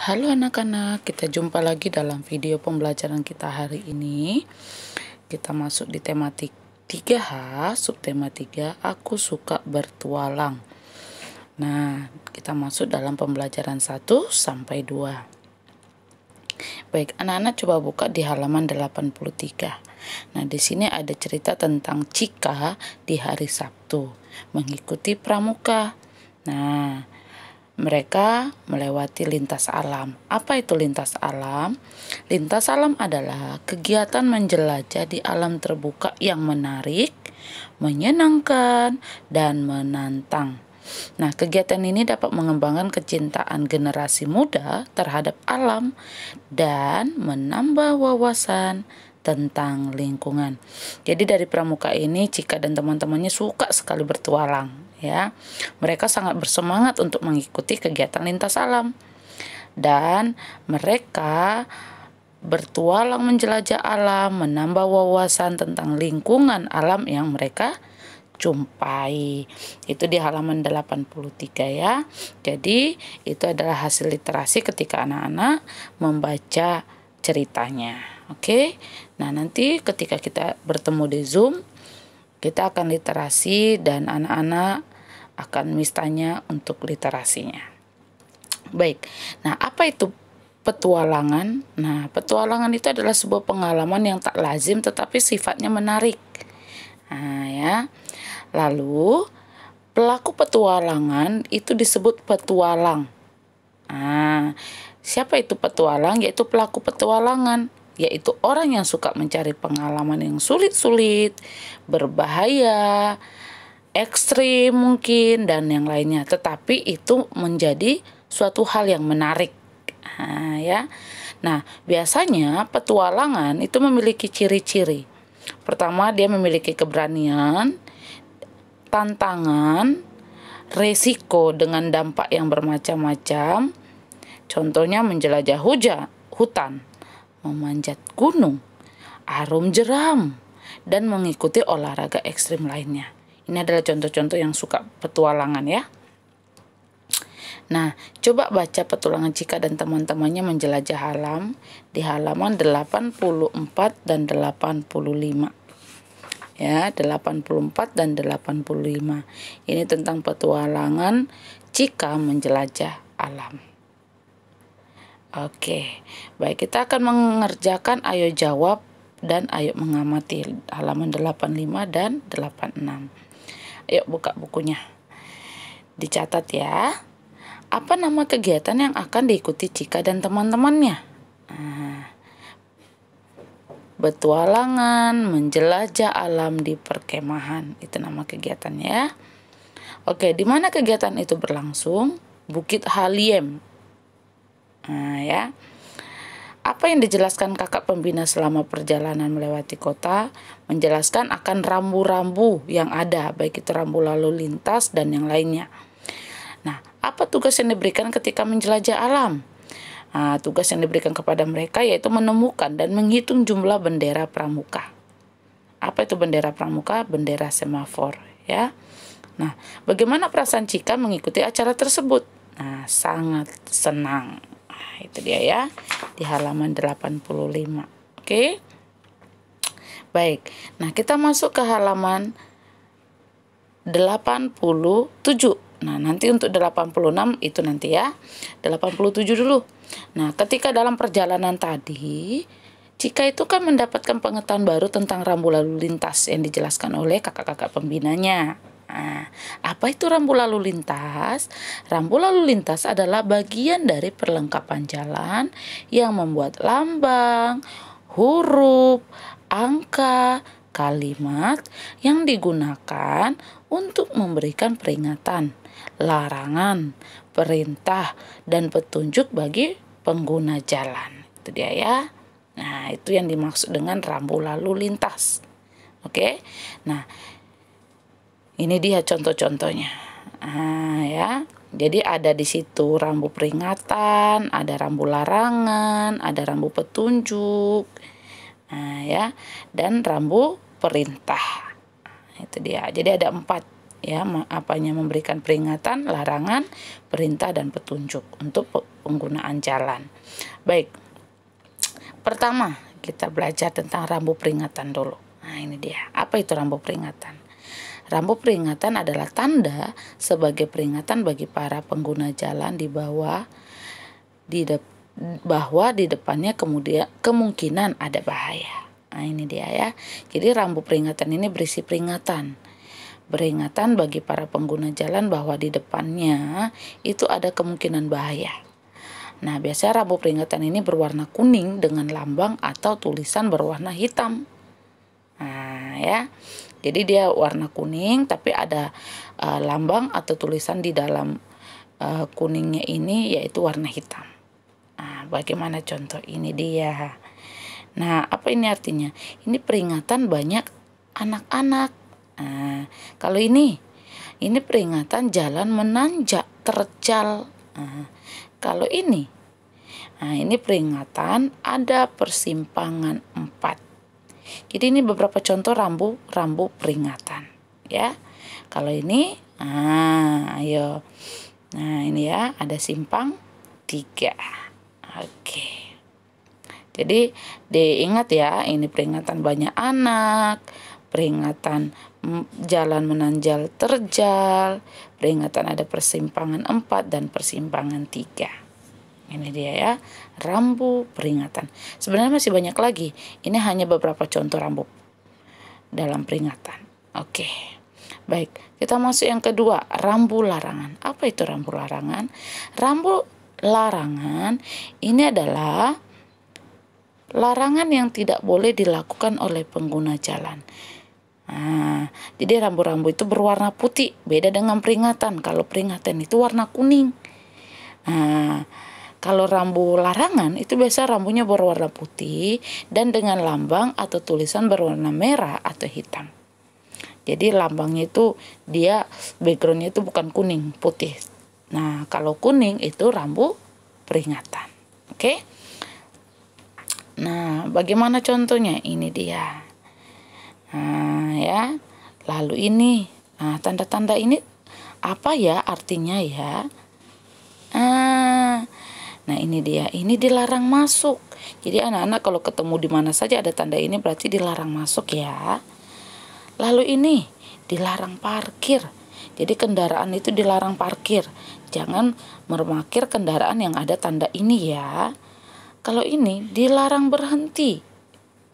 Halo anak-anak, kita jumpa lagi dalam video pembelajaran kita hari ini. Kita masuk di tematik 3H, subtema 3, aku suka bertualang. Nah, kita masuk dalam pembelajaran 1 sampai 2. Baik, anak-anak coba buka di halaman 83. Nah, di sini ada cerita tentang Cika di hari Sabtu mengikuti pramuka. Nah, mereka melewati lintas alam. Apa itu lintas alam? Lintas alam adalah kegiatan menjelajah di alam terbuka yang menarik, menyenangkan, dan menantang. Nah, kegiatan ini dapat mengembangkan kecintaan generasi muda terhadap alam dan menambah wawasan tentang lingkungan. Jadi dari pramuka ini Cika dan teman-temannya suka sekali bertualang, ya. Mereka sangat bersemangat untuk mengikuti kegiatan lintas alam. Dan mereka bertualang menjelajah alam, menambah wawasan tentang lingkungan alam yang mereka jumpai. Itu di halaman 83 ya. Jadi itu adalah hasil literasi ketika anak-anak membaca ceritanya. Oke. Nah, nanti ketika kita bertemu di Zoom, kita akan literasi dan anak-anak akan tanya untuk literasinya. Baik. Nah, apa itu petualangan? Nah, petualangan itu adalah sebuah pengalaman yang tak lazim tetapi sifatnya menarik. Nah, ya. Lalu, pelaku petualangan itu disebut petualang. Nah, siapa itu petualang? Yaitu pelaku petualangan, yaitu orang yang suka mencari pengalaman yang sulit-sulit, berbahaya, ekstrim mungkin, dan yang lainnya. Tetapi itu menjadi suatu hal yang menarik. Nah, ya. Nah, biasanya petualangan itu memiliki ciri-ciri. Pertama, dia memiliki keberanian, tantangan, resiko dengan dampak yang bermacam-macam. Contohnya menjelajah hutan, memanjat gunung, arum jeram, dan mengikuti olahraga ekstrim lainnya. Ini adalah contoh-contoh yang suka petualangan ya. Nah, coba baca petualangan Cika dan teman-temannya menjelajah alam di halaman 84 dan 85. Ya, 84 dan 85. Ini tentang petualangan Cika menjelajah alam. Oke, baik, kita akan mengerjakan ayo jawab dan ayo mengamati halaman 85 dan 86. Ayo buka bukunya. Dicatat ya. Apa nama kegiatan yang akan diikuti Cika dan teman-temannya? Nah, bertualangan, menjelajah alam di perkemahan. Itu nama kegiatannya ya. Oke, di mana kegiatan itu berlangsung? Bukit Haliem. Nah, ya. Apa yang dijelaskan kakak pembina selama perjalanan melewati kota? Menjelaskan akan rambu-rambu yang ada, baik itu rambu lalu lintas dan yang lainnya. Nah, apa tugas yang diberikan ketika menjelajah alam? Nah, tugas yang diberikan kepada mereka yaitu menemukan dan menghitung jumlah bendera pramuka. Apa itu bendera pramuka? Bendera semafor, ya. Nah, bagaimana perasaan Cika mengikuti acara tersebut? Nah, sangat senang. Nah, itu dia ya, di halaman 85. Oke. Baik. Nah, kita masuk ke halaman 87. Nah, nanti untuk 86 itu nanti ya. 87 dulu. Nah, ketika dalam perjalanan tadi, Cika itu kan mendapatkan pengetahuan baru tentang rambu lalu lintas yang dijelaskan oleh kakak-kakak pembinanya. Nah, apa itu rambu lalu lintas? Rambu lalu lintas adalah bagian dari perlengkapan jalan yang membuat lambang, huruf, angka, kalimat yang digunakan untuk memberikan peringatan, larangan, perintah, dan petunjuk bagi pengguna jalan. Itu dia ya. Nah, itu yang dimaksud dengan rambu lalu lintas. Oke. Nah, ini dia contoh-contohnya. Nah, ya. Jadi ada di situ rambu peringatan, ada rambu larangan, ada rambu petunjuk. Nah, ya. Dan rambu perintah. Itu dia. Jadi ada 4. ya, apanya memberikan peringatan, larangan, perintah dan petunjuk untuk penggunaan jalan. Baik. Pertama, kita belajar tentang rambu peringatan dulu. Nah, ini dia. Apa itu rambu peringatan? Rambu peringatan adalah tanda sebagai peringatan bagi para pengguna jalan bahwa di depannya kemudian kemungkinan ada bahaya. Nah, ini dia ya. Jadi rambu peringatan ini berisi peringatan. Peringatan bagi para pengguna jalan bahwa di depannya itu ada kemungkinan bahaya. Nah, biasanya rambu peringatan ini berwarna kuning dengan lambang atau tulisan berwarna hitam. Nah, ya. Jadi dia warna kuning tapi ada lambang atau tulisan di dalam kuningnya ini yaitu warna hitam. Nah, bagaimana contoh ini dia. Nah, apa ini artinya? Ini peringatan banyak anak-anak. Nah, kalau ini peringatan jalan menanjak terjal. Nah, kalau ini peringatan ada persimpangan 4. Jadi ini beberapa contoh rambu peringatan ya. Kalau ini ayo. Nah, ini ya ada simpang 3. Oke. Jadi diingat ya, ini peringatan banyak anak, peringatan jalan menanjal terjal, peringatan ada persimpangan 4 dan persimpangan 3. Ini dia ya, rambu peringatan. Sebenarnya masih banyak lagi. Ini hanya beberapa contoh rambu dalam peringatan. Oke. Baik, kita masuk yang kedua, rambu larangan. Apa itu rambu larangan? Rambu larangan ini adalah larangan yang tidak boleh dilakukan oleh pengguna jalan. Nah, jadi rambu-rambu itu berwarna putih, beda dengan peringatan. Kalau peringatan itu warna kuning. Nah, kalau rambu larangan itu biasa rambunya berwarna putih dan dengan lambang atau tulisan berwarna merah atau hitam. Jadi lambangnya itu dia backgroundnya itu bukan kuning, putih. Nah, kalau kuning itu rambu peringatan. Oke. Nah, bagaimana contohnya? Ini dia. Nah, ya. Lalu ini, tanda-tanda ini apa ya artinya ya? Nah, ini dia. Ini dilarang masuk. Jadi anak-anak kalau ketemu di mana saja ada tanda ini berarti dilarang masuk ya. Lalu ini dilarang parkir. Jadi kendaraan itu dilarang parkir. Jangan memarkir kendaraan yang ada tanda ini ya. Kalau ini dilarang berhenti.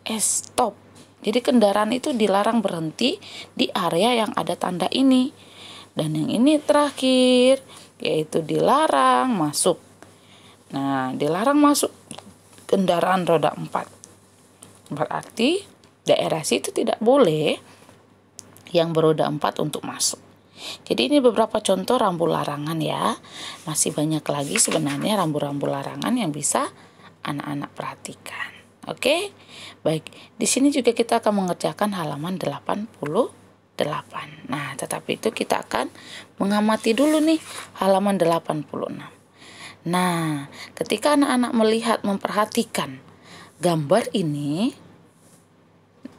Stop. Jadi kendaraan itu dilarang berhenti di area yang ada tanda ini. Dan yang ini terakhir yaitu dilarang masuk. Nah, dilarang masuk kendaraan roda 4. Berarti daerah situ tidak boleh yang beroda 4 untuk masuk. Jadi ini beberapa contoh rambu larangan ya. Masih banyak lagi sebenarnya rambu-rambu larangan yang bisa anak-anak perhatikan. Oke? Baik, di sini juga kita akan mengerjakan halaman 88. Nah, tetapi itu kita akan mengamati dulu nih halaman 86. Nah, ketika anak-anak melihat, memperhatikan gambar ini,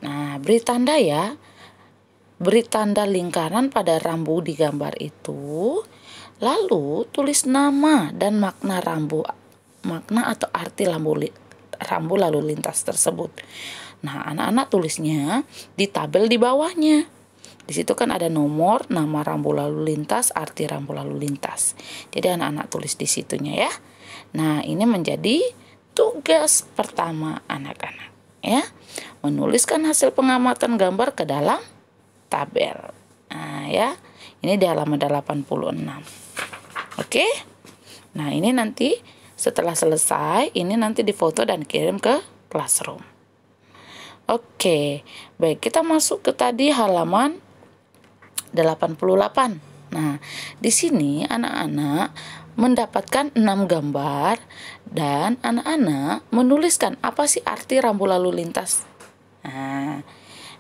nah beri tanda ya. Beri tanda lingkaran pada rambu di gambar itu, lalu tulis nama dan makna rambu, makna atau arti rambu lalu lintas tersebut. Nah, anak-anak tulisnya di tabel di bawahnya. Di situ kan ada nomor, nama rambu lalu lintas, arti rambu lalu lintas. Jadi anak-anak tulis di situnya ya. Nah, ini menjadi tugas pertama anak-anak ya. Menuliskan hasil pengamatan gambar ke dalam tabel. Nah, ya. Ini di halaman 86. Oke? Nah, ini nanti setelah selesai, ini nanti difoto dan kirim ke classroom. Oke. Baik, kita masuk ke tadi halaman 88. Nah, di sini anak-anak mendapatkan 6 gambar dan anak-anak menuliskan apa sih arti rambu lalu lintas.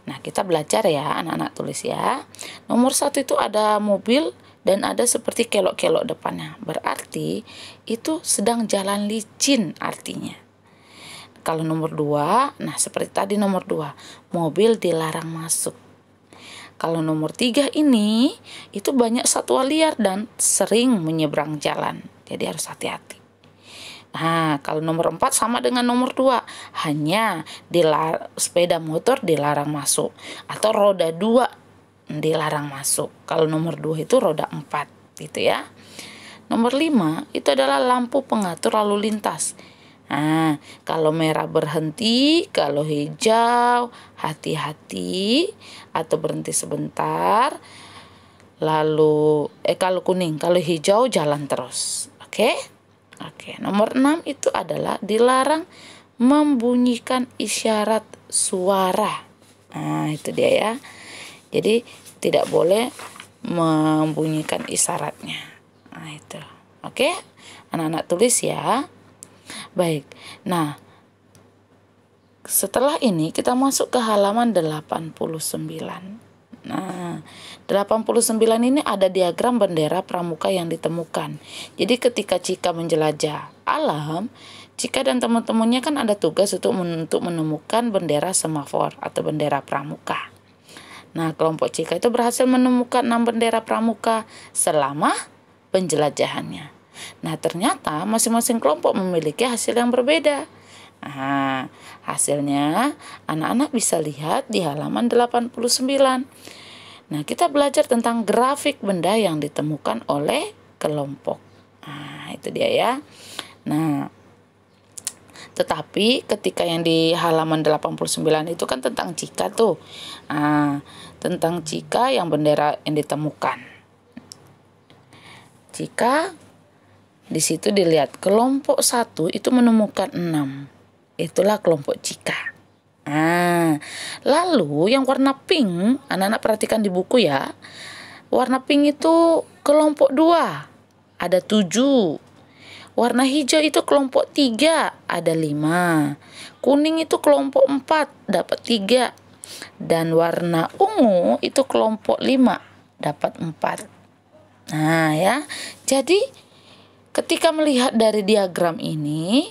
Nah, kita belajar ya, anak-anak tulis ya. Nomor 1 itu ada mobil dan ada seperti kelok-kelok depannya. Berarti itu sedang jalan licin artinya. Kalau nomor 2, nah seperti tadi nomor 2, mobil dilarang masuk. Kalau nomor 3 ini itu banyak satwa liar dan sering menyeberang jalan. Jadi harus hati-hati. Nah, kalau nomor 4 sama dengan nomor 2, hanya sepeda motor dilarang masuk atau roda 2 dilarang masuk. Kalau nomor 2 itu roda 4 gitu ya. Nomor 5 itu adalah lampu pengatur lalu lintas. Nah, kalau merah berhenti, kalau hijau hati-hati atau berhenti sebentar. Lalu kalau kuning, kalau hijau jalan terus. Oke? Oke, nomor 6 itu adalah dilarang membunyikan isyarat suara. Nah, itu dia ya. Jadi tidak boleh membunyikan isyaratnya. Nah, itu. Oke? Anak-anak tulis ya. Baik. Nah, setelah ini kita masuk ke halaman 89. Nah, 89 ini ada diagram bendera pramuka yang ditemukan. Jadi ketika Cika menjelajah alam, Cika dan teman-temannya kan ada tugas untuk menemukan bendera semafor atau bendera pramuka. Nah, kelompok Cika itu berhasil menemukan 6 bendera pramuka selama penjelajahannya. Nah, ternyata masing-masing kelompok memiliki hasil yang berbeda. Nah, hasilnya anak-anak bisa lihat di halaman 89. Nah, kita belajar tentang grafik benda yang ditemukan oleh kelompok. Nah, itu dia ya. Nah, tetapi ketika yang di halaman 89 itu kan tentang Cika tuh. Nah, tentang Cika yang bendera yang ditemukan. Cika di situ dilihat kelompok 1 itu menemukan 6. Itulah kelompok Cika. Nah, lalu yang warna pink, anak-anak perhatikan di buku ya. Warna pink itu kelompok 2, ada 7. Warna hijau itu kelompok 3, ada 5. Kuning itu kelompok 4, dapat 3. Dan warna ungu itu kelompok 5, dapat 4. Nah ya, jadi ketika melihat dari diagram ini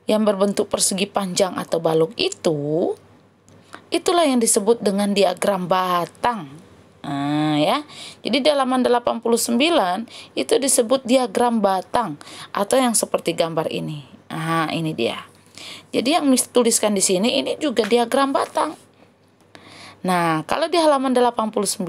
yang berbentuk persegi panjang atau balok itu, itulah yang disebut dengan diagram batang. Nah ya, jadi di halaman 89 itu disebut diagram batang atau yang seperti gambar ini. Nah, ini dia. Jadi yang tuliskan di sini ini juga diagram batang. Nah, kalau di halaman 89,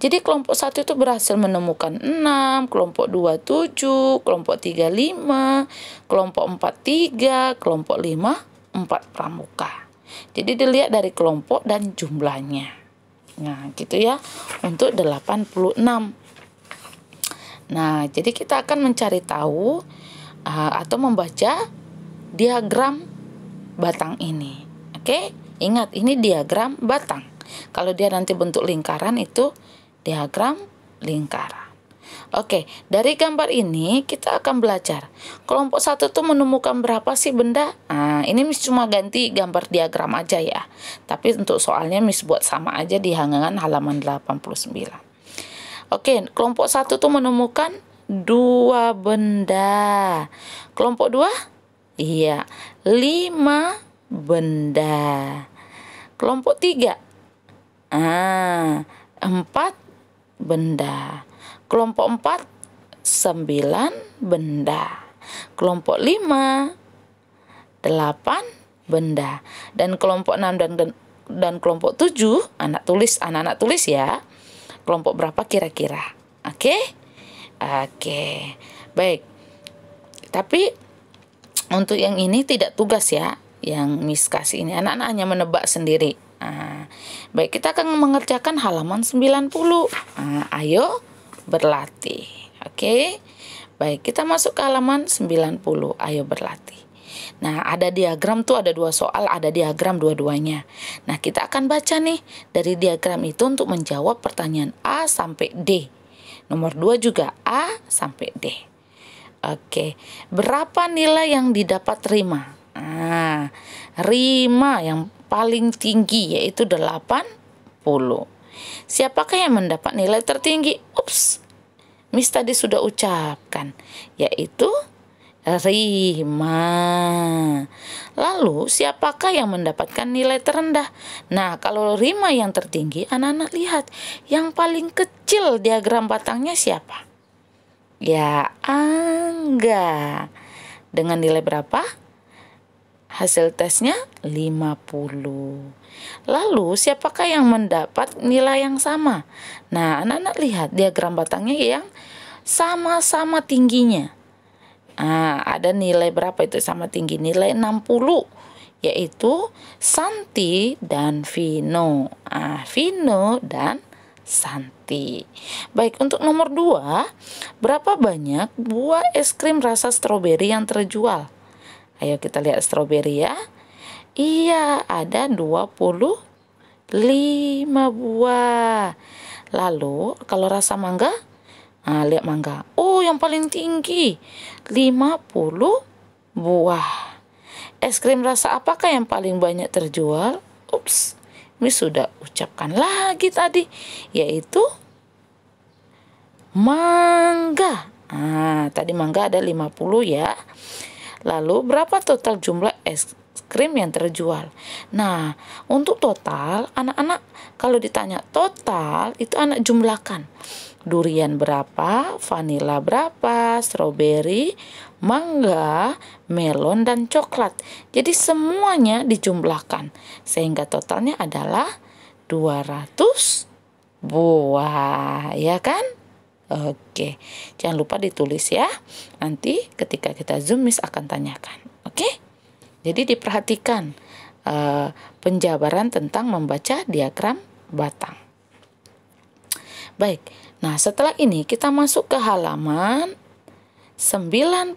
jadi kelompok 1 itu berhasil menemukan 6, kelompok 2 7, kelompok 3 5, kelompok 4 3, kelompok 5 4 pramuka. Jadi dilihat dari kelompok dan jumlahnya. Nah, gitu ya untuk 86. Nah, jadi kita akan mencari tahu atau membaca diagram batang ini. Oke? Ingat, ini diagram batang. Kalau dia nanti bentuk lingkaran itu diagram lingkaran. Oke, dari gambar ini kita akan belajar. Kelompok 1 tuh menemukan berapa sih benda? Nah, ini Miss cuma ganti gambar diagram aja ya. Tapi untuk soalnya Miss buat sama aja di halaman 89. Oke, kelompok 1 tuh menemukan 2 benda. Kelompok 2? Iya, 5 benda. Kelompok 3? 4 benda. Kelompok 4? 9 benda. Kelompok 5? 8 benda. Dan kelompok 6 dan kelompok 7, anak-anak tulis ya. Kelompok berapa kira-kira? Oke? Oke. Baik. Tapi untuk yang ini tidak tugas ya. Yang Miss kasih ini anak-anak hanya menebak sendiri. Baik, kita akan mengerjakan halaman 90. Ayo berlatih. Oke. Baik, kita masuk ke halaman 90. Ayo berlatih. Nah, ada diagram tuh, ada 2 soal, ada diagram dua-duanya. Nah, kita akan baca nih dari diagram itu untuk menjawab pertanyaan A sampai D. Nomor 2 juga A sampai D. Oke, berapa nilai yang didapat Rima? Rima yang paling tinggi yaitu 80. Siapakah yang mendapat nilai tertinggi? Ups, Miss tadi sudah ucapkan, yaitu Rima. Lalu siapakah yang mendapatkan nilai terendah? Nah, kalau Rima yang tertinggi, anak-anak lihat yang paling kecil diagram batangnya siapa? Ya, Angga. Dengan nilai berapa? Hasil tesnya 50. Lalu siapakah yang mendapat nilai yang sama? Nah, anak-anak lihat diagram batangnya yang sama-sama tingginya. Ada nilai berapa itu sama tinggi? Nilai 60, yaitu Santi dan Vino. Vino dan Santi. Baik, untuk nomor 2, berapa banyak buah es krim rasa stroberi yang terjual? Ayo kita lihat stroberi ya. Iya, ada 25 buah. Lalu kalau rasa mangga, lihat mangga. Oh, yang paling tinggi 50 buah. Es krim rasa apakah yang paling banyak terjual? Ups, Miss sudah ucapkan lagi tadi, yaitu mangga. Tadi mangga ada 50 ya. Lalu berapa total jumlah es krim yang terjual? Nah, untuk total, anak-anak kalau ditanya total, itu anak jumlahkan. Durian berapa, vanila berapa, stroberi, mangga, melon, dan coklat. Jadi semuanya dijumlahkan, sehingga totalnya adalah 200 buah, ya kan? Oke, jangan lupa ditulis ya. Nanti ketika kita zoom, Miss akan tanyakan. Oke, jadi diperhatikan penjabaran tentang membaca diagram batang. Baik, nah setelah ini kita masuk ke halaman 91.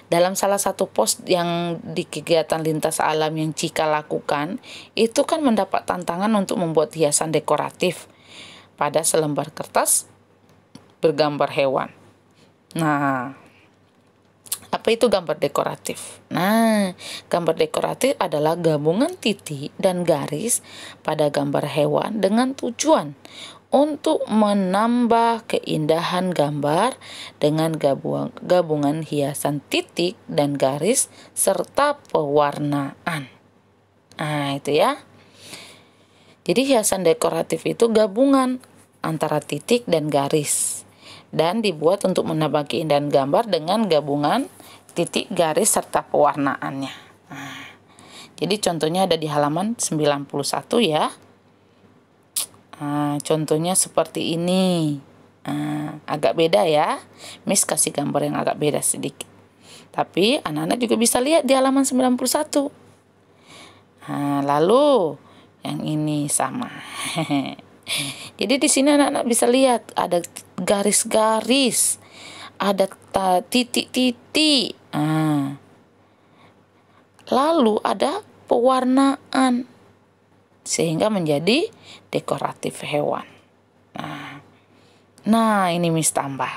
Dalam salah satu post yang di kegiatan lintas alam yang Cika lakukan, itu kan mendapat tantangan untuk membuat hiasan dekoratif pada selembar kertas bergambar hewan. Nah, apa itu gambar dekoratif? Nah, gambar dekoratif adalah gabungan titik dan garis pada gambar hewan dengan tujuan untuk menambah keindahan gambar dengan gabungan hiasan titik dan garis serta pewarnaan. Nah, itu ya. Jadi hiasan dekoratif itu gabungan antara titik dan garis, dan dibuat untuk menambah keindahan gambar dengan gabungan titik, garis, serta pewarnaannya. Jadi contohnya ada di halaman 91 ya. Contohnya seperti ini. Agak beda ya. Miss kasih gambar yang agak beda sedikit. Tapi anak-anak juga bisa lihat di halaman 91. Lalu yang ini sama. Jadi di sini anak-anak bisa lihat ada garis-garis, ada titik-titik. Lalu ada pewarnaan sehingga menjadi dekoratif hewan. Nah, ini Miss tambah.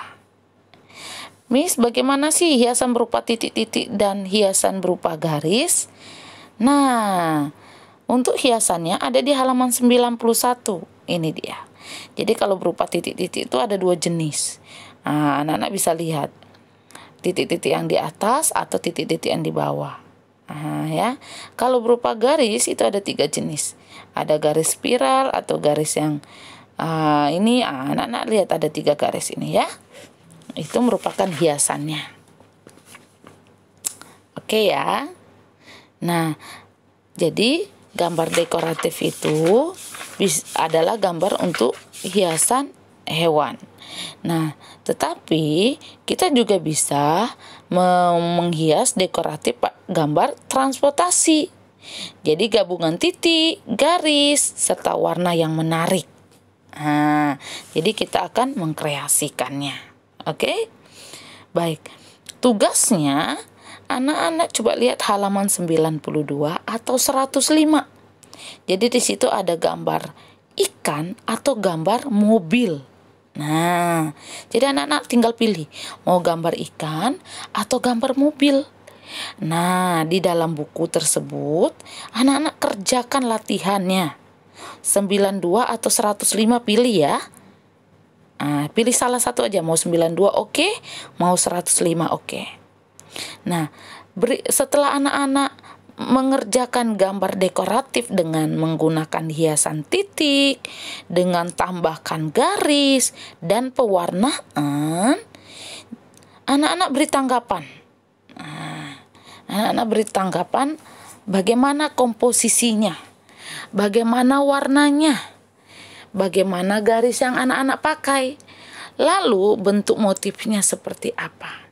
Miss, bagaimana sih hiasan berupa titik-titik dan hiasan berupa garis? Nah, untuk hiasannya ada di halaman 91. Ini dia. Jadi kalau berupa titik-titik itu ada 2 jenis. Anak-anak bisa lihat titik-titik yang di atas atau titik-titik yang di bawah. Ya. Kalau berupa garis itu ada 3 jenis. Ada garis spiral atau garis yang ini. Anak-anak lihat ada 3 garis ini ya. Itu merupakan hiasannya. Oke ya. Nah, jadi gambar dekoratif itu adalah gambar untuk hiasan hewan. Nah, tetapi kita juga bisa menghias dekoratif gambar transportasi. Jadi gabungan titik, garis, serta warna yang menarik. Jadi kita akan mengkreasikannya. Oke? Baik. Tugasnya anak-anak coba lihat halaman 92 atau 105. Jadi di situ ada gambar ikan atau gambar mobil. Nah, jadi anak-anak tinggal pilih mau gambar ikan atau gambar mobil. Nah, di dalam buku tersebut anak-anak kerjakan latihannya. 92 atau 105 pilih ya. Pilih salah satu aja, mau 92 oke, mau 105 oke. Nah, setelah anak-anak mengerjakan gambar dekoratif dengan menggunakan hiasan titik, dengan tambahkan garis dan pewarnaan, anak-anak beri tanggapan. Anak-anak beri tanggapan bagaimana komposisinya, bagaimana warnanya, bagaimana garis yang anak-anak pakai, lalu bentuk motifnya seperti apa.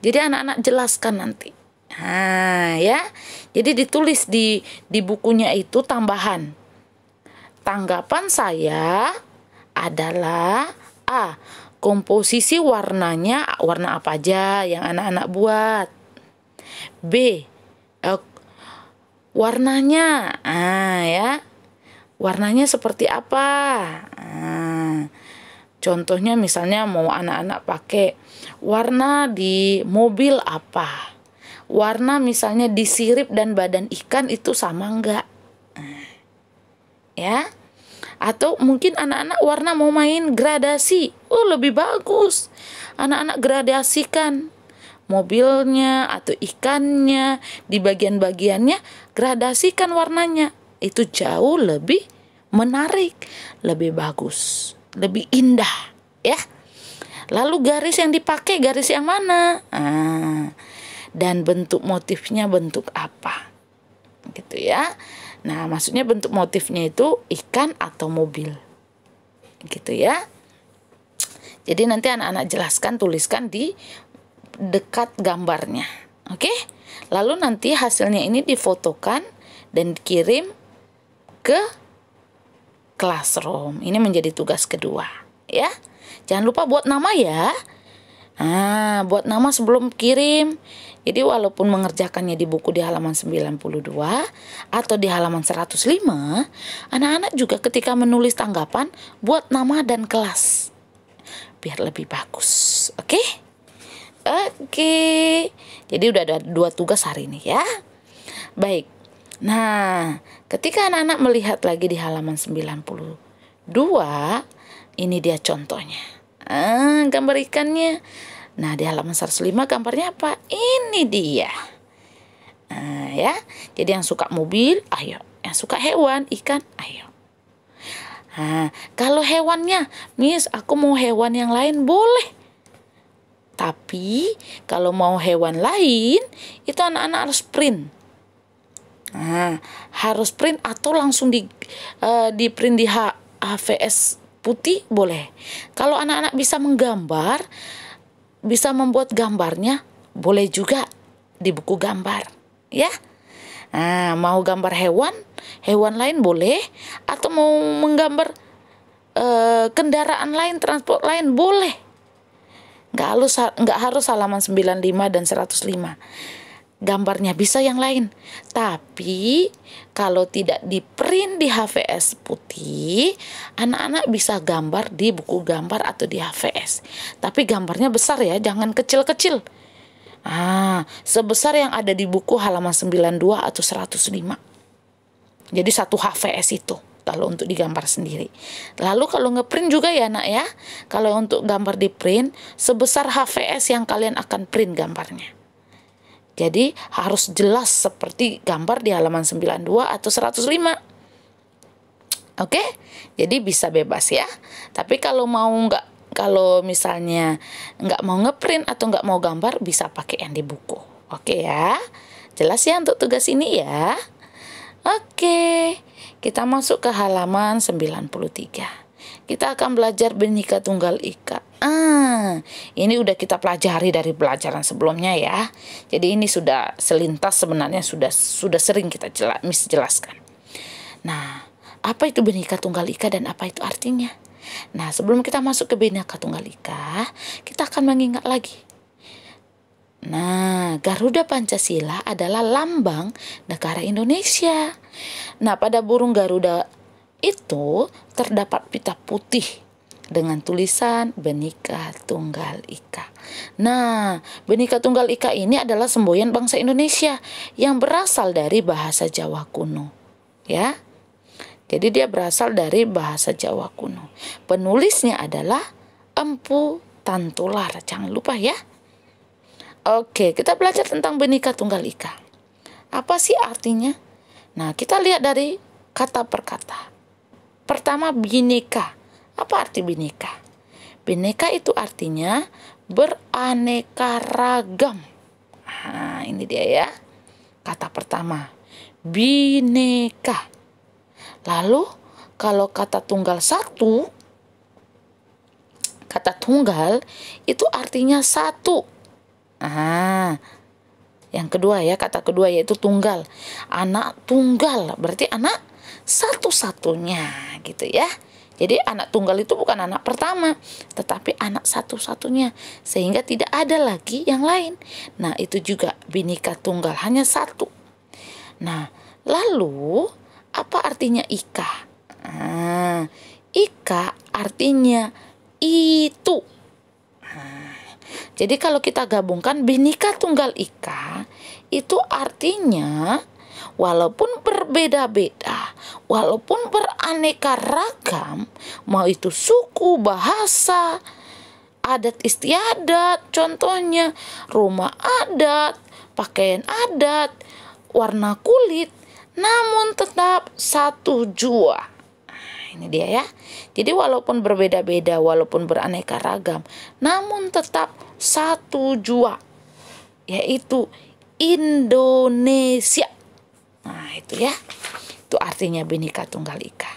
Jadi anak-anak jelaskan nanti. Ya. Jadi ditulis di bukunya itu tambahan. Tanggapan saya adalah A. Komposisi warnanya warna apa aja yang anak-anak buat. B. Warnanya, ya. Warnanya seperti apa? Contohnya misalnya mau anak-anak pakai warna di mobil apa? Warna misalnya di sirip dan badan ikan itu sama enggak? Ya. Atau mungkin anak-anak warna mau main gradasi. Lebih bagus. Anak-anak gradasikan mobilnya atau ikannya, di bagian-bagiannya gradasikan warnanya. Itu jauh lebih menarik, lebih bagus, lebih indah, ya. Lalu garis yang dipakai garis yang mana? Dan bentuk motifnya bentuk apa? Gitu ya. Nah, maksudnya bentuk motifnya itu ikan atau mobil. Gitu ya. Jadi nanti anak-anak jelaskan, tuliskan di dekat gambarnya. Oke? Lalu nanti hasilnya ini difotokan dan dikirim ke classroom. Ini menjadi tugas kedua, ya. Jangan lupa buat nama ya. Buat nama sebelum kirim. Jadi walaupun mengerjakannya di buku di halaman 92 atau di halaman 105, anak-anak juga ketika menulis tanggapan buat nama dan kelas. Biar lebih bagus. Oke? Oke. Jadi udah ada 2 tugas hari ini ya. Baik. Nah, ketika anak-anak melihat lagi di halaman 92, ini dia contohnya. Gambar ikannya. Nah, di halaman 105 gambarnya apa? Ini dia. Ya. Jadi yang suka mobil, ayo. Yang suka hewan, ikan, ayo. Kalau hewannya, Miss, aku mau hewan yang lain, boleh. Tapi, kalau mau hewan lain, itu anak-anak harus print. Harus print atau langsung di print di HVS putih boleh. Kalau anak-anak bisa menggambar, bisa membuat gambarnya, boleh juga di buku gambar, ya. Mau gambar hewan lain boleh, atau mau menggambar kendaraan lain, transport lain boleh. Nggak harus halaman 95 dan 105. Gambarnya bisa yang lain. Tapi kalau tidak di print di HVS putih, anak-anak bisa gambar di buku gambar atau di HVS. Tapi gambarnya besar ya, jangan kecil-kecil. Sebesar yang ada di buku halaman 92 atau 105. Jadi 1 HVS itu kalau untuk digambar sendiri. Lalu kalau ngeprint juga ya nak ya. Kalau untuk gambar di print, sebesar HVS yang kalian akan print gambarnya. Jadi harus jelas seperti gambar di halaman 92 atau 105. Oke? Jadi bisa bebas ya. Tapi kalau misalnya nggak mau ngeprint atau nggak mau gambar, bisa pakai yang di buku. Oke ya? Jelas ya untuk tugas ini ya? Oke. Kita masuk ke halaman 93. Kita akan belajar Bhinneka Tunggal Ika. Ini udah kita pelajari dari pelajaran sebelumnya ya. Jadi ini sudah selintas, sebenarnya sudah sering kita jelaskan. Nah, apa itu Bhinneka Tunggal Ika dan apa itu artinya? Nah, sebelum kita masuk ke Bhinneka Tunggal Ika, kita akan mengingat lagi. Nah, Garuda Pancasila adalah lambang negara Indonesia. Nah, pada burung Garuda itu terdapat pita putih dengan tulisan Bhinneka Tunggal Ika. Nah, Bhinneka Tunggal Ika ini adalah semboyan bangsa Indonesia yang berasal dari bahasa Jawa kuno. Ya. Jadi dia berasal dari bahasa Jawa kuno. Penulisnya adalah empu tantular. Jangan lupa ya. Oke, kita belajar tentang Bhinneka Tunggal Ika. Apa sih artinya? Nah, kita lihat dari kata per kata. Pertama, Bhinneka. Apa arti Bhinneka? Bhinneka itu artinya beraneka ragam. Nah, ini dia ya. Kata pertama, Bhinneka. Lalu, kalau kata tunggal satu, kata tunggal itu artinya satu. Yang kedua ya, kata kedua yaitu tunggal. Anak tunggal berarti anak satu-satunya gitu ya. Jadi anak tunggal itu bukan anak pertama, tetapi anak satu-satunya, sehingga tidak ada lagi yang lain. Nah, itu juga Bhinneka Tunggal, hanya satu. Nah, lalu apa artinya Ika? Ika artinya itu. Jadi kalau kita gabungkan Bhinneka Tunggal Ika, itu artinya walaupun berbeda-beda, walaupun beraneka ragam, mau itu suku, bahasa, adat istiadat, contohnya rumah adat, pakaian adat, warna kulit, namun tetap satu jua. Ini dia ya. Jadi walaupun berbeda-beda, walaupun beraneka ragam, namun tetap satu jua, yaitu Indonesia. Nah, itu ya. Itu artinya Bhinneka Tunggal Ika.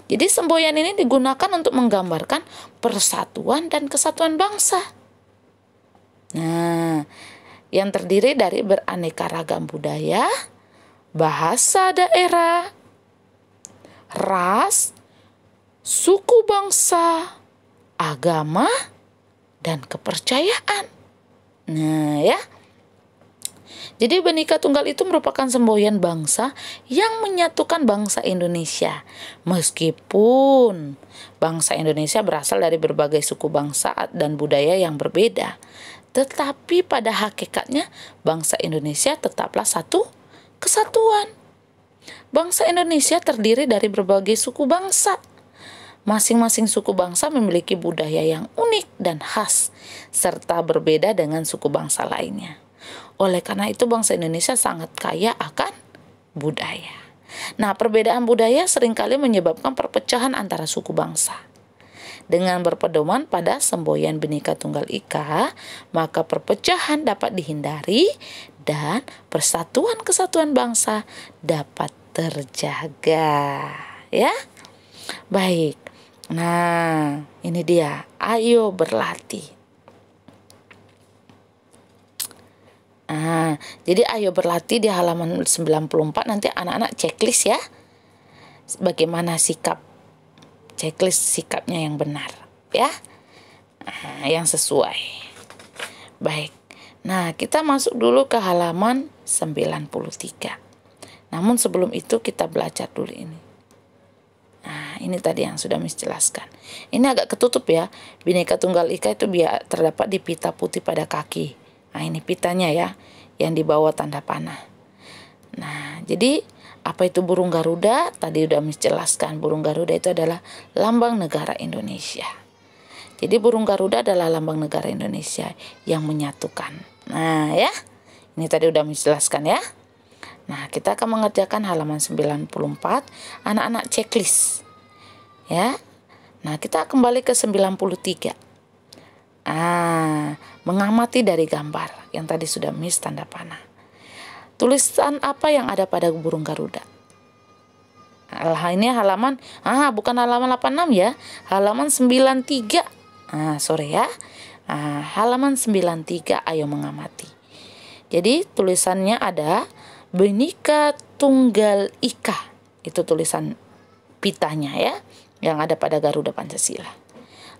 Jadi semboyan ini digunakan untuk menggambarkan persatuan dan kesatuan bangsa. Nah, yang terdiri dari beraneka ragam budaya, bahasa daerah, ras, suku bangsa, agama, dan kepercayaan. Nah ya. Jadi Bhinneka Tunggal itu merupakan semboyan bangsa yang menyatukan bangsa Indonesia. Meskipun bangsa Indonesia berasal dari berbagai suku bangsa dan budaya yang berbeda, tetapi pada hakikatnya bangsa Indonesia tetaplah satu kesatuan. Bangsa Indonesia terdiri dari berbagai suku bangsa. Masing-masing suku bangsa memiliki budaya yang unik dan khas, serta berbeda dengan suku bangsa lainnya. Oleh karena itu bangsa Indonesia sangat kaya akan budaya. Nah, perbedaan budaya seringkali menyebabkan perpecahan antara suku bangsa. Dengan berpedoman pada semboyan Bhinneka Tunggal Ika, maka perpecahan dapat dihindari dan persatuan-kesatuan bangsa dapat terjaga. Ya, baik. Nah, ini dia. Ayo berlatih. Jadi ayo berlatih di halaman 94 nanti anak-anak checklist ya. Bagaimana checklist sikapnya yang benar ya. Yang sesuai. Baik. Nah, kita masuk dulu ke halaman 93. Namun sebelum itu kita belajar dulu ini. Nah, ini tadi yang sudah Miss jelaskan. Ini agak ketutup ya. Bhinneka Tunggal Ika itu terdapat di pita putih pada kaki. Nah, ini pitanya ya, yang di bawah tanda panah. Nah, jadi apa itu burung Garuda? Tadi udah Miss jelaskan. Burung Garuda itu adalah lambang negara Indonesia. Jadi burung Garuda adalah lambang negara Indonesia yang menyatukan. Nah, ya. Ini tadi udah Miss jelaskan ya. Nah, kita akan mengerjakan halaman 94, anak-anak checklist. Ya. Nah, kita kembali ke 93. Mengamati dari gambar yang tadi sudah Miss tanda panah. Tulisan apa yang ada pada burung Garuda? Ini halaman, bukan halaman 86 ya, halaman 93. Sorry ya. Halaman 93, ayo mengamati. Jadi tulisannya ada Bhinneka Tunggal Ika. Itu tulisan pitanya ya, yang ada pada Garuda Pancasila.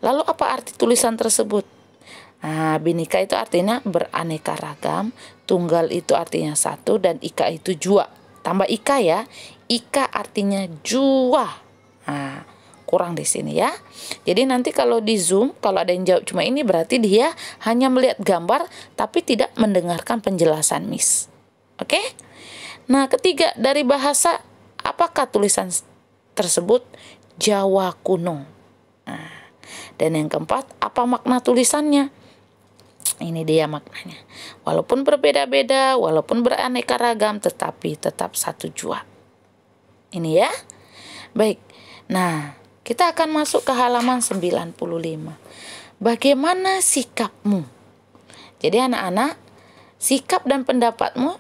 Lalu apa arti tulisan tersebut? Bhinneka itu artinya beraneka ragam, tunggal itu artinya satu, dan ika itu jua. Tambah ika ya, ika artinya jua. Kurang di sini ya. Jadi nanti kalau di Zoom, kalau ada yang jawab cuma ini, berarti dia hanya melihat gambar tapi tidak mendengarkan penjelasan Miss. Oke? Nah, ketiga, dari bahasa, apakah tulisan tersebut? Jawa kuno. Dan yang keempat, apa makna tulisannya? Ini dia maknanya. Walaupun berbeda-beda, walaupun beraneka ragam, tetapi tetap satu jua. Ini ya. Baik. Nah, kita akan masuk ke halaman 95. Bagaimana sikapmu? Jadi anak-anak, sikap dan pendapatmu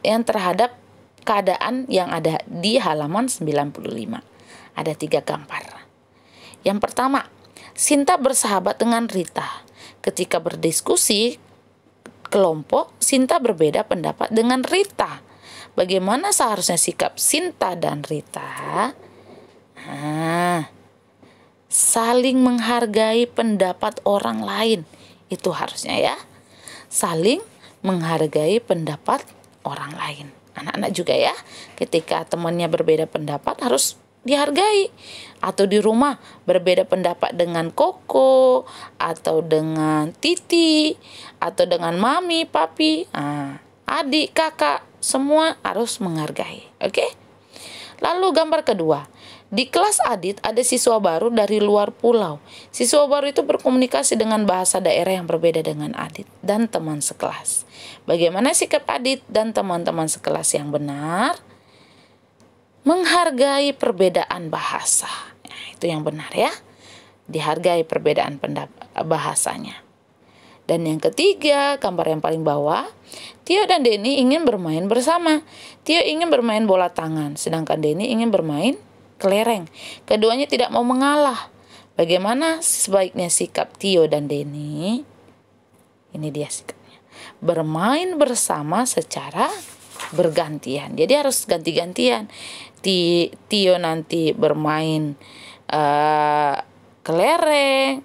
yang terhadap keadaan yang ada di halaman 95. Ada 3 gambar. Yang pertama, Sinta bersahabat dengan Rita. Ketika berdiskusi kelompok, Sinta berbeda pendapat dengan Rita. Bagaimana seharusnya sikap Sinta dan Rita? Saling menghargai pendapat orang lain. Itu harusnya ya. Saling menghargai pendapat orang lain. Anak-anak juga ya, ketika temannya berbeda pendapat harus dihargai. Atau di rumah berbeda pendapat dengan Koko, atau dengan Titi, atau dengan Mami, Papi, adik, kakak, semua harus menghargai. Oke? Lalu gambar kedua. Di kelas Adit ada siswa baru dari luar pulau. Siswa baru itu berkomunikasi dengan bahasa daerah yang berbeda dengan Adit dan teman sekelas. Bagaimana sikap Adit dan teman-teman sekelas yang benar? Menghargai perbedaan bahasa. Nah, itu yang benar ya. Dihargai perbedaan bahasanya. Dan yang ketiga, gambar yang paling bawah, Tio dan Denny ingin bermain bersama. Tio ingin bermain bola tangan, sedangkan Denny ingin bermain kelereng. Keduanya tidak mau mengalah. Bagaimana sebaiknya sikap Tio dan Denny? Ini dia sikapnya. Bermain bersama secara bergantian. Jadi harus ganti-gantian. Tio nanti bermain kelereng,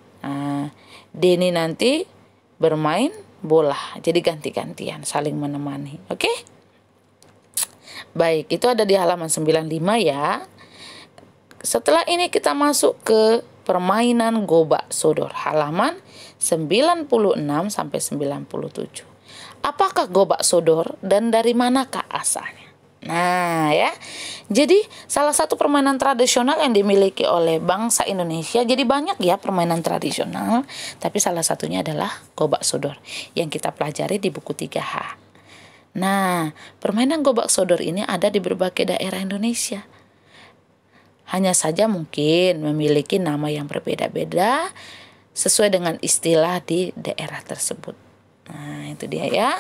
Denny nanti bermain bola. Jadi ganti-gantian, saling menemani. Oke? Baik, itu ada di halaman 95 ya. Setelah ini kita masuk ke permainan gobak sodor, halaman 96 sampai 97. Apakah gobak sodor dan dari manakah asalnya? Nah ya, jadi salah satu permainan tradisional yang dimiliki oleh bangsa Indonesia. Jadi banyak ya permainan tradisional, tapi salah satunya adalah gobak sodor yang kita pelajari di buku 3H. Nah, permainan gobak sodor ini ada di berbagai daerah Indonesia. Hanya saja mungkin memiliki nama yang berbeda-beda sesuai dengan istilah di daerah tersebut. Nah, itu dia ya.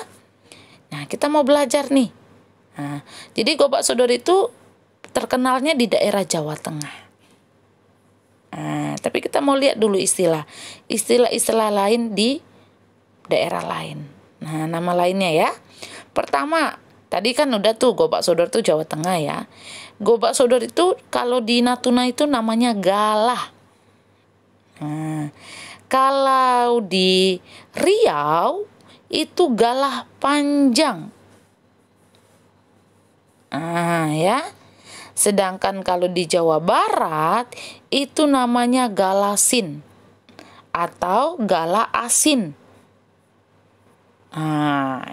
Nah, kita mau belajar nih. Nah, jadi gobak sodor itu terkenalnya di daerah Jawa Tengah. Nah, tapi kita mau lihat dulu istilah-istilah lain di daerah lain. Nah, nama lainnya ya. Pertama, tadi kan udah tuh gobak sodor tuh Jawa Tengah ya. Gobak sodor itu kalau di Natuna itu namanya galah. Nah, kalau di Riau itu galah panjang. Ya. Sedangkan kalau di Jawa Barat itu namanya galasin atau gala asin.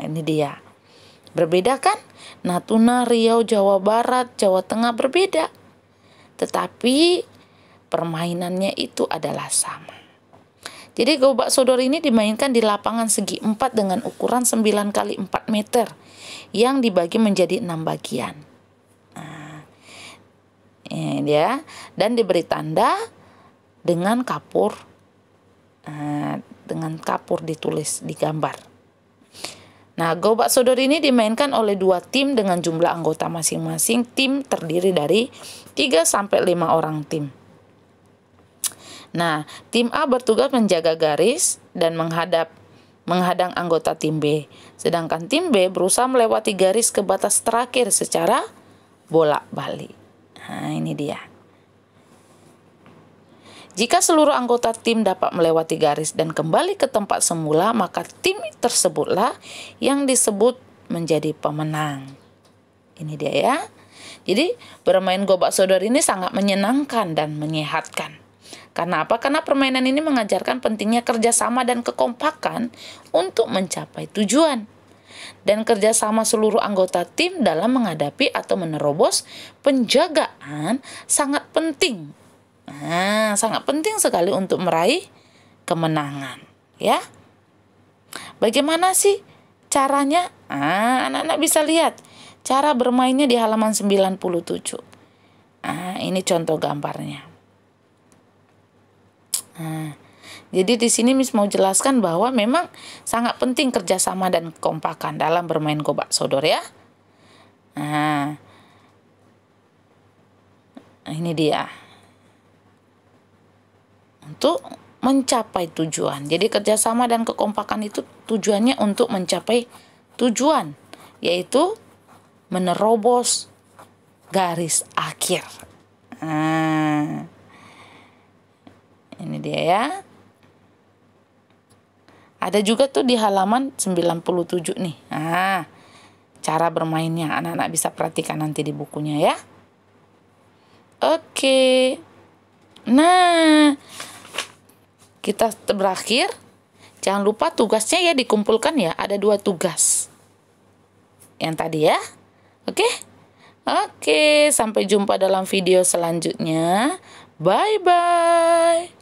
Ini dia. Berbeda kan? Natuna, Riau, Jawa Barat, Jawa Tengah berbeda. Tetapi permainannya itu adalah sama. Jadi gobak sodor ini dimainkan di lapangan segi 4 dengan ukuran 9 x 4 meter yang dibagi menjadi 6 bagian. Ini dia. Dan diberi tanda dengan kapur ditulis di gambar. Nah, gobak sodor ini dimainkan oleh 2 tim dengan jumlah anggota masing-masing. Tim terdiri dari 3 sampai 5 orang tim. Nah, tim A bertugas menjaga garis dan menghadang anggota tim B. Sedangkan tim B berusaha melewati garis ke batas terakhir secara bolak-balik. Nah, ini dia. Jika seluruh anggota tim dapat melewati garis dan kembali ke tempat semula, maka tim tersebutlah yang disebut menjadi pemenang. Ini dia ya. Jadi, bermain gobak sodor ini sangat menyenangkan dan menyehatkan. Karena apa? Karena permainan ini mengajarkan pentingnya kerjasama dan kekompakan untuk mencapai tujuan. Dan kerjasama seluruh anggota tim dalam menghadapi atau menerobos penjagaan sangat penting. Nah, sangat penting sekali untuk meraih kemenangan, ya. Bagaimana sih caranya? Anak-anak bisa lihat cara bermainnya di halaman 97. Ini contoh gambarnya. Jadi di sini Miss mau jelaskan bahwa memang sangat penting kerjasama dan kekompakan dalam bermain gobak sodor, ya. Ini dia. Untuk mencapai tujuan. Jadi kerjasama dan kekompakan itu tujuannya untuk mencapai tujuan, yaitu menerobos garis akhir. Ini dia, ya. Ada juga tuh di halaman 97 nih. Cara bermainnya anak-anak bisa perhatikan nanti di bukunya, ya. Oke. Nah, kita berakhir. Jangan lupa tugasnya ya dikumpulkan ya. Ada 2 tugas. Yang tadi ya. Oke? Oke, sampai jumpa dalam video selanjutnya. Bye-bye.